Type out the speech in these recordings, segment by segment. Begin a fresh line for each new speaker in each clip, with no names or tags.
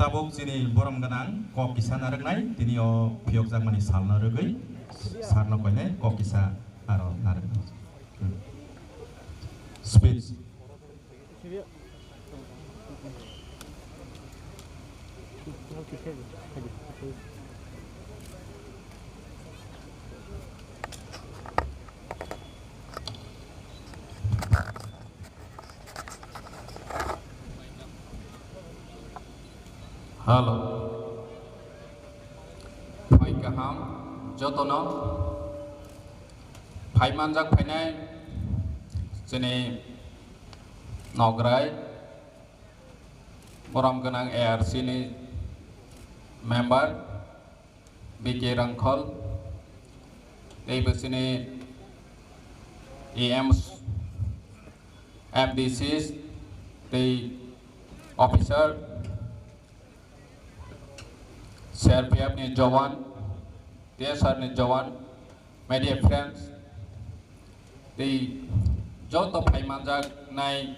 tabuk sini borom ganang kok kisah narik nai tini o piok jang mani sal narugai sarno koine kok kisah aro narik speech
Halo, Phai kaham, jotono, Phai manjak phai nai, sini nograi, boram ganang ARC ni member, BK Rangkhol, dei sini EMs, MDCs, dei officer. CRPF ni Jawan, TSR ni Jawan, media friends, di joto Phai manjak nai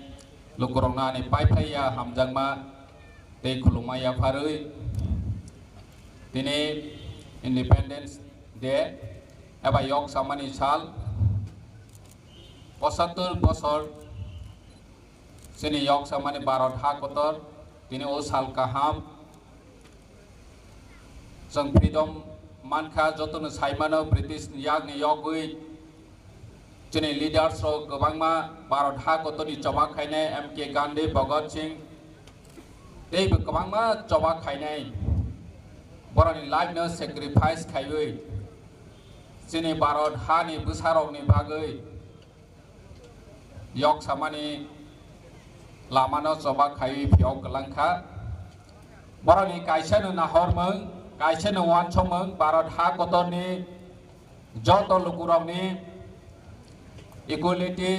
lukurona ni pai phaya hamjang ma, di khulumaya pharui, dini Independence Day, eba yok samani sal, 75 bosor, sini yok samani 12 hakotor, dini o sal kaham. Jeng freedom manka jotun saimano British yak ni yogui jeni leaders ro gobangma Bharat ha kotoni choba khaine MK Gandhi Bhagat Singh dei gobangma choba khaine borani life no sacrifice khaiui jeni Bharat ha ni busarok ni bagui yok samani lamano choba khai phiok kalangkha borani kaisa no nahormung kaisa no wan chomung Bharat ha kotoni joto lukurok ni equality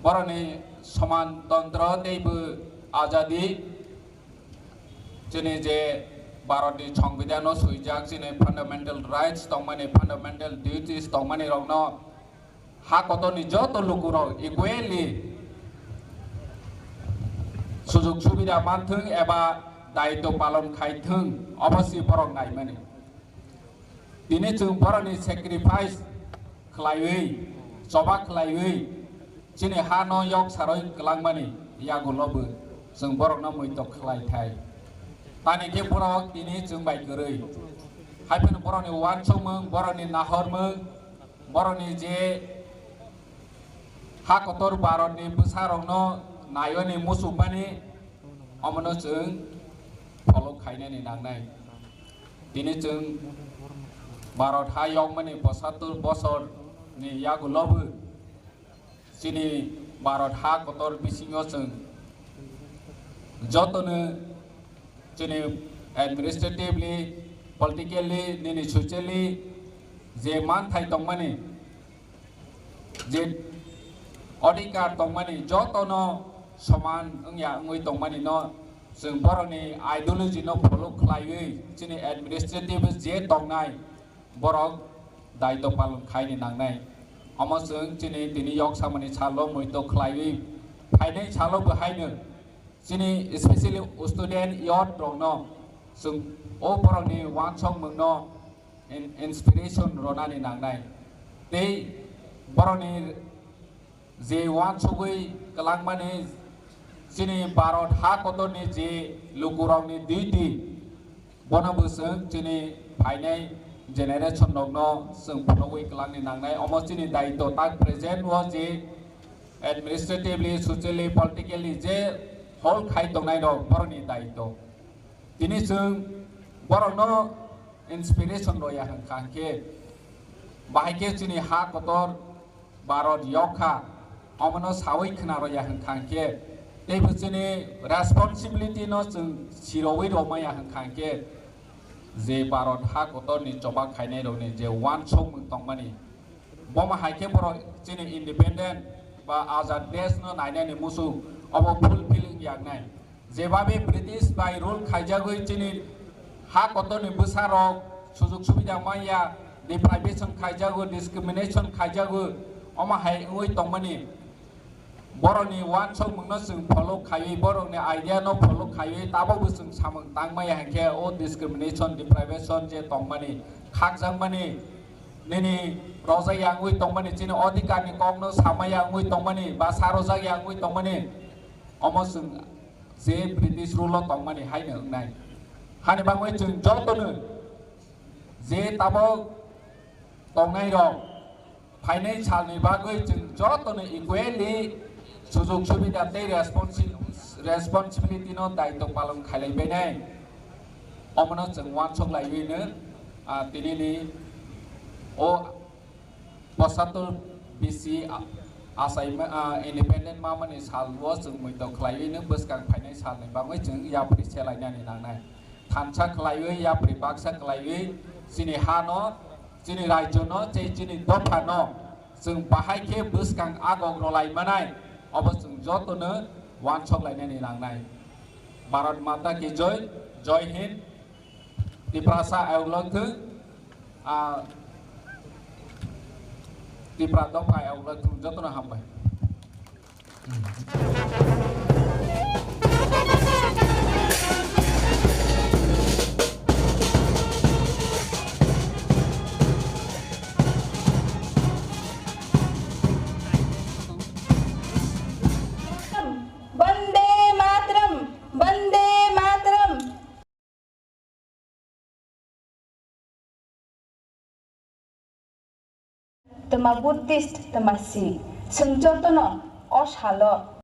borani samantantra teibu azadi jeni je Bharat ni সংবিধান no suijak jeni fundamental rights tongmani fundamental duties tongmani rokno ha kotoni joto lukurok equally sujog subida manthung eba daito palon khaithung obviously borok nai mani dini chung borani sacrifice khlaiui choba khlaiui chini ha no yok saroi klangmani yagulobu chung borok no muito khlai thai tani ke borok dini chung bai goroi haipun boroni wan chomung boroni nahormung boroni je ha kotor Bharat ni busarok no nayoni musubani omono chung follow khaine ni nangnai dini chung Bharat ha yok mani 75 bosor ni yagulobu chini Bharat ha kotor bisingo chung jotonu chini administratively politically nini socially je man thai tongmani je अधिकार tongmani jotono saman engya ngui tongmani no जों बरनि ideology no follow खालायै जोंनि एडमिनिस्ट्रेटिव जे दंनाय बरक दायित्व पालन खायनि नांनाय अमसों जोंनि दिनै यक सामनि सालो मैतो खालायै फायनै सालो बहायनो जोंनि स्पेशली स्टुडेन्ट यथ दंनो जों ओ बरनि वान सं मोनो इंस्पिरेशन रनानि नांनाय दै बरनि जे वान सगै कलांमानि Sini Bharat ha kotoni je lukurok ni duty bono busung sini phainai generation nogno sung phonoi klang ni nangnai almost sini daito tak present was je administratively socially politically je whole khai tongnai no boroni daito tini sung borono inspiration ro ya hangke bahike sini ha kotor Bharat yokha amono sawai khna ro ya hangke they pursue responsibility no sirowai romaya hangke je Bharat ha kotor ni choba khaine ro ni je one song tongmani boma haike boro chini independent ba azad desh no nainai ni musu obo fulfilling yagnai jebabe British by rule khaijagoi chini ha kotor ni busarok sujog subida maya deprivation khaijago discrimination khaijago oma hai ngoi tongmani boroni wan song mungno sung follow khayi boroni idea no follow khayi tabo bu sung samang tangmai hangke o discrimination deprivation je tongmani khagjangmani nini roja yangui tongmani chini odhikar ni kong no samayangui tongmani ba saroja yangui tongmani omo sung je British rule tongmani haine ungnai hani bangoi chung jotonu je tabo tongai rok financial ni bagoi chung jotonu equally sujog subida tei responsibility no daito palon khailai benai omono chung wansok laiwi no tini ni o 75 BC asai independent mamani salwo chung muito khlaiwi no buskang financial ni bangoi chung yapri selai nani nangnai thansa khlaiwi yapri baksa khlaiwi sini hano sini rajyo no sini dopa no chung bahai ke buskang agong rolai manai obo chung jotono wansok lainani nangnai Bharat Mata ki joy joy hind tiprasa aulothu tipra dopa aulothu jotono hambai
Tema Buddhist, tema Sikh, sengjotono osalo.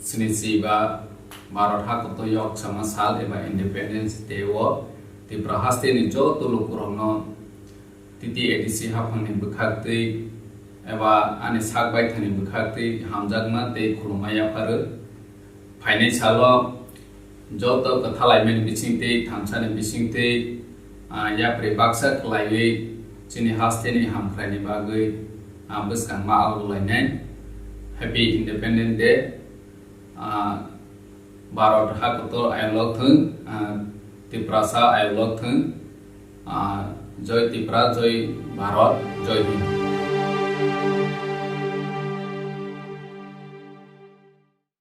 Sinisiba Bharat Hakoto Yok sama sal eba Independence Day wo ti prahaste ni jo tulu kurangno titi edisi hapang ni bukhakti eba ani sakbai thani bukhakti hamjagma te khulumaya paru phainai salo jo to kathalai men bisingte thamsani bisingte ya pre baksa khlaiwi chini haste ni hamkhrani bagui buskang ma alulainai Happy Independence Day Bharat Hakoto ailok thung tiprasa ailok thung joy tipra joy Bharat joy Hind